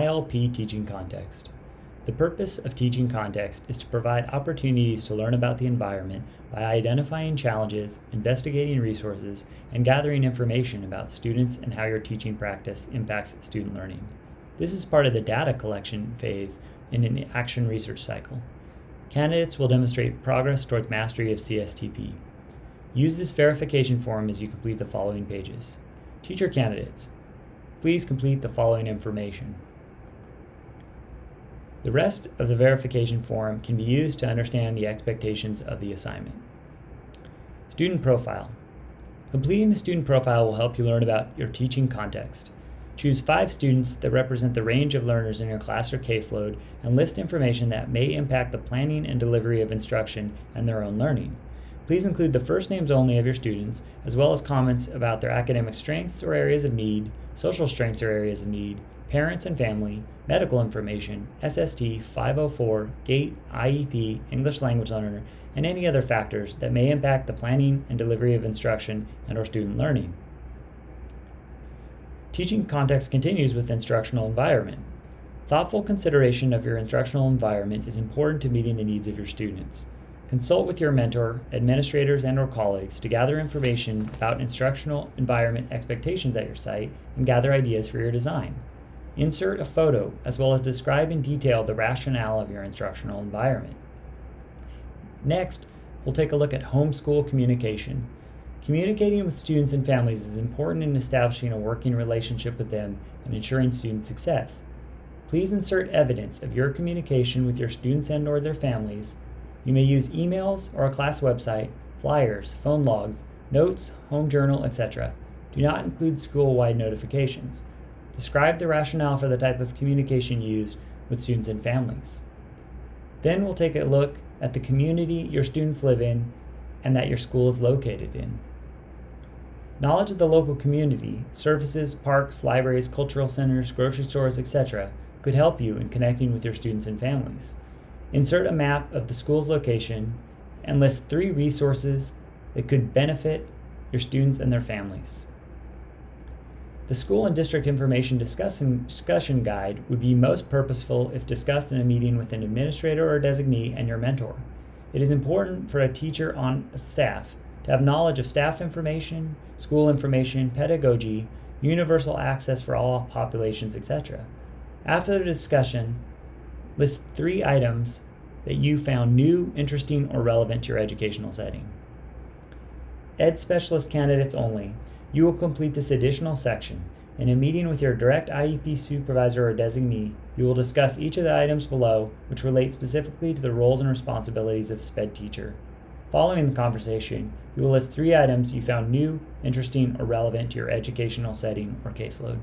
S1ILP teaching context. The purpose of teaching context is to provide opportunities to learn about the environment by identifying challenges, investigating resources, and gathering information about students and how your teaching practice impacts student learning. This is part of the data collection phase in an action research cycle. Candidates will demonstrate progress towards mastery of CSTP. Use this verification form as you complete the following pages. Teacher candidates, please complete the following information. The rest of the verification form can be used to understand the expectations of the assignment. Student profile. Completing the student profile will help you learn about your teaching context. Choose 5 students that represent the range of learners in your class or caseload and list information that may impact the planning and delivery of instruction and their own learning. Please include the first names only of your students, as well as comments about their academic strengths or areas of need, social strengths or areas of need, parents and family, medical information, SST, 504, GATE, IEP, English language learner, and any other factors that may impact the planning and delivery of instruction and/or student learning. Teaching context continues with instructional environment. Thoughtful consideration of your instructional environment is important to meeting the needs of your students. Consult with your mentor, administrators, and/or colleagues to gather information about instructional environment expectations at your site and gather ideas for your design. Insert a photo, as well as describe in detail the rationale of your instructional environment. Next, we'll take a look at homeschool communication. Communicating with students and families is important in establishing a working relationship with them and ensuring student success. Please insert evidence of your communication with your students and/or their families. You may use emails or a class website, flyers, phone logs, notes, home journal, etc. Do not include school-wide notifications. Describe the rationale for the type of communication used with students and families. Then we'll take a look at the community your students live in and that your school is located in. Knowledge of the local community, services, parks, libraries, cultural centers, grocery stores, etc. could help you in connecting with your students and families. Insert a map of the school's location and list 3 resources that could benefit your students and their families. The school and district information discussion guide would be most purposeful if discussed in a meeting with an administrator or designee and your mentor. It is important for a teacher on staff to have knowledge of staff information, school information, pedagogy, universal access for all populations, etc. After the discussion, list 3 items that you found new, interesting, or relevant to your educational setting. Ed specialist candidates only. You will complete this additional section. In a meeting with your direct IEP supervisor or designee, you will discuss each of the items below, which relate specifically to the roles and responsibilities of SPED teacher. Following the conversation, you will list 3 items you found new, interesting, or relevant to your educational setting or caseload.